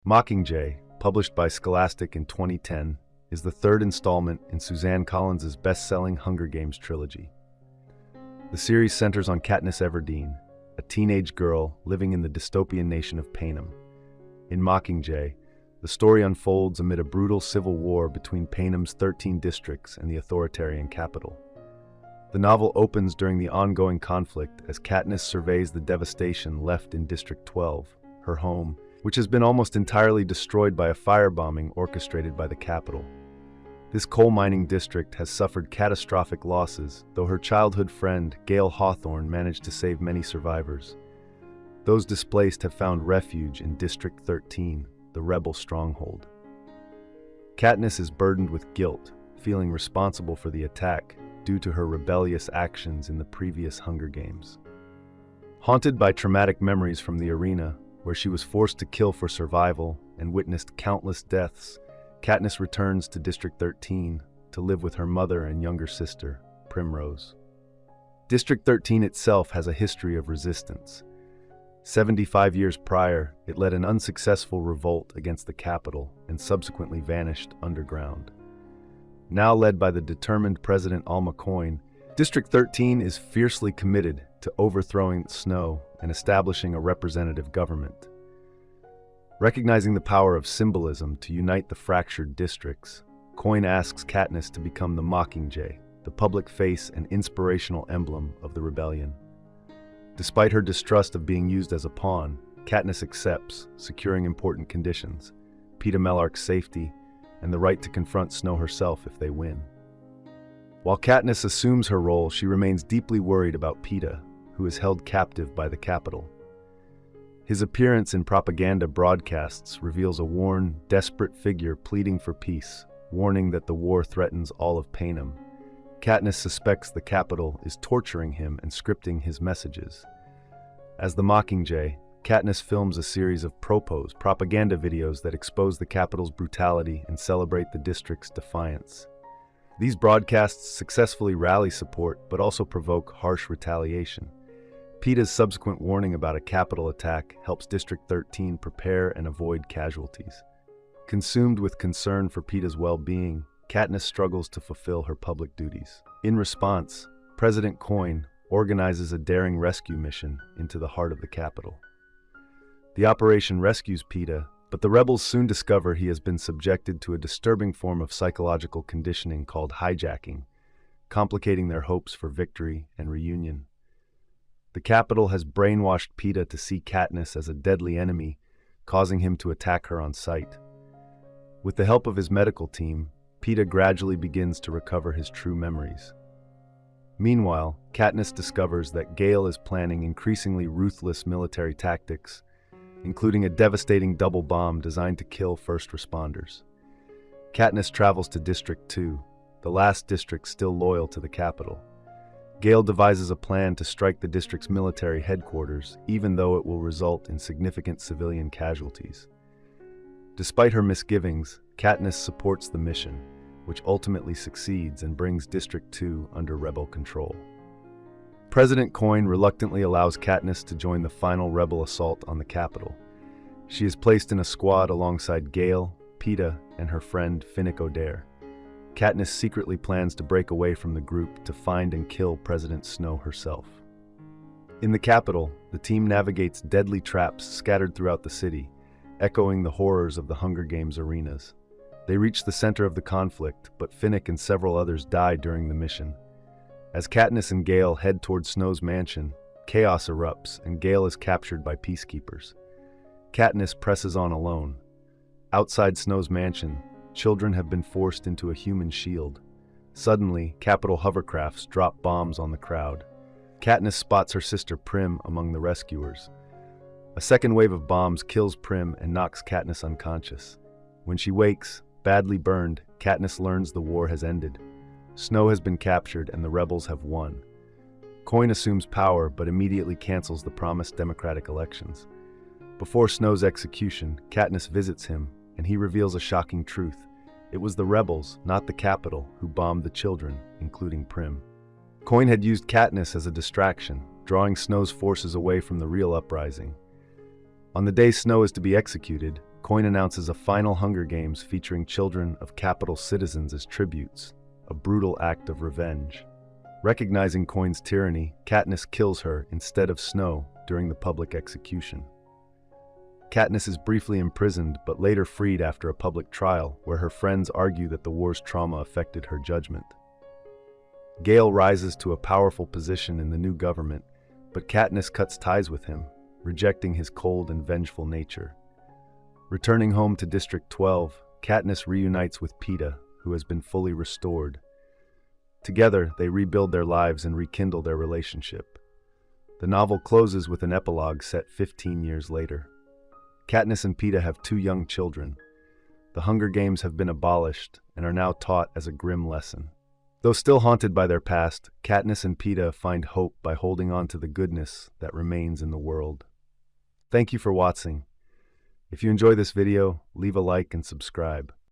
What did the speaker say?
Mockingjay, published by Scholastic in 2010, is the third installment in Suzanne Collins's best-selling Hunger Games trilogy. The series centers on Katniss Everdeen, a teenage girl living in the dystopian nation of Panem. In Mockingjay, the story unfolds amid a brutal civil war between Panem's 13 districts and the authoritarian capital. The novel opens during the ongoing conflict as Katniss surveys the devastation left in District 12, her home, which has been almost entirely destroyed by a firebombing orchestrated by the capital. This coal mining district has suffered catastrophic losses, though her childhood friend, Gale Hawthorne, managed to save many survivors. Those displaced have found refuge in District 13, the rebel stronghold. Katniss is burdened with guilt, feeling responsible for the attack due to her rebellious actions in the previous Hunger Games. Haunted by traumatic memories from the arena, where she was forced to kill for survival and witnessed countless deaths, Katniss returns to District 13 to live with her mother and younger sister, Primrose. District 13 itself has a history of resistance. 75 years prior, it led an unsuccessful revolt against the capital and subsequently vanished underground. Now led by the determined President Alma Coin, District 13 is fiercely committed to overthrowing Snow and establishing a representative government. Recognizing the power of symbolism to unite the fractured districts, Coin asks Katniss to become the Mockingjay, the public face and inspirational emblem of the rebellion. Despite her distrust of being used as a pawn, Katniss accepts, securing important conditions: Peeta Mellark's safety and the right to confront Snow herself if they win. While Katniss assumes her role, she remains deeply worried about Peeta, who is held captive by the capital. His appearance in propaganda broadcasts reveals a worn, desperate figure pleading for peace, warning that the war threatens all of Panem. Katniss suspects the capital is torturing him and scripting his messages. As the Mockingjay, Katniss films a series of propaganda videos that expose the capital's brutality and celebrate the district's defiance. These broadcasts successfully rally support but also provoke harsh retaliation. Peeta's subsequent warning about a capital attack helps District 13 prepare and avoid casualties. Consumed with concern for Peeta's well-being, Katniss struggles to fulfill her public duties. In response, President Coin organizes a daring rescue mission into the heart of the capital. The operation rescues Peeta, but the rebels soon discover he has been subjected to a disturbing form of psychological conditioning called hijacking, complicating their hopes for victory and reunion. The capital has brainwashed Peeta to see Katniss as a deadly enemy, causing him to attack her on sight. With the help of his medical team, Peeta gradually begins to recover his true memories. Meanwhile, Katniss discovers that Gale is planning increasingly ruthless military tactics, including a devastating double bomb designed to kill first responders. Katniss travels to District 2, the last district still loyal to the capital. Gale devises a plan to strike the district's military headquarters, even though it will result in significant civilian casualties. Despite her misgivings, Katniss supports the mission, which ultimately succeeds and brings District 2 under rebel control. President Coin reluctantly allows Katniss to join the final rebel assault on the capital. She is placed in a squad alongside Gale, Peeta, and her friend Finnick Odair. Katniss secretly plans to break away from the group to find and kill President Snow herself. In the capital, the team navigates deadly traps scattered throughout the city, echoing the horrors of the Hunger Games arenas. They reach the center of the conflict, but Finnick and several others die during the mission. As Katniss and Gale head toward Snow's mansion, chaos erupts and Gale is captured by peacekeepers. Katniss presses on alone. Outside Snow's mansion, children have been forced into a human shield. Suddenly, capital hovercrafts drop bombs on the crowd. Katniss spots her sister Prim among the rescuers. A second wave of bombs kills Prim and knocks Katniss unconscious. When she wakes, badly burned, Katniss learns the war has ended. Snow has been captured and the rebels have won. Coin assumes power but immediately cancels the promised democratic elections. Before Snow's execution, Katniss visits him, and he reveals a shocking truth. It was the rebels, not the capital, who bombed the children, including Prim. Coin had used Katniss as a distraction, drawing Snow's forces away from the real uprising. On the day Snow is to be executed, Coin announces a final Hunger Games featuring children of capital citizens as tributes, a brutal act of revenge. Recognizing Coin's tyranny, Katniss kills her instead of Snow during the public execution. Katniss is briefly imprisoned but later freed after a public trial where her friends argue that the war's trauma affected her judgment. Gale rises to a powerful position in the new government, but Katniss cuts ties with him, rejecting his cold and vengeful nature. Returning home to District 12, Katniss reunites with Peeta, who has been fully restored. Together, they rebuild their lives and rekindle their relationship. The novel closes with an epilogue set 15 years later. Katniss and Peeta have 2 young children. The Hunger Games have been abolished and are now taught as a grim lesson. Though still haunted by their past, Katniss and Peeta find hope by holding on to the goodness that remains in the world. Thank you for watching. If you enjoy this video, leave a like and subscribe.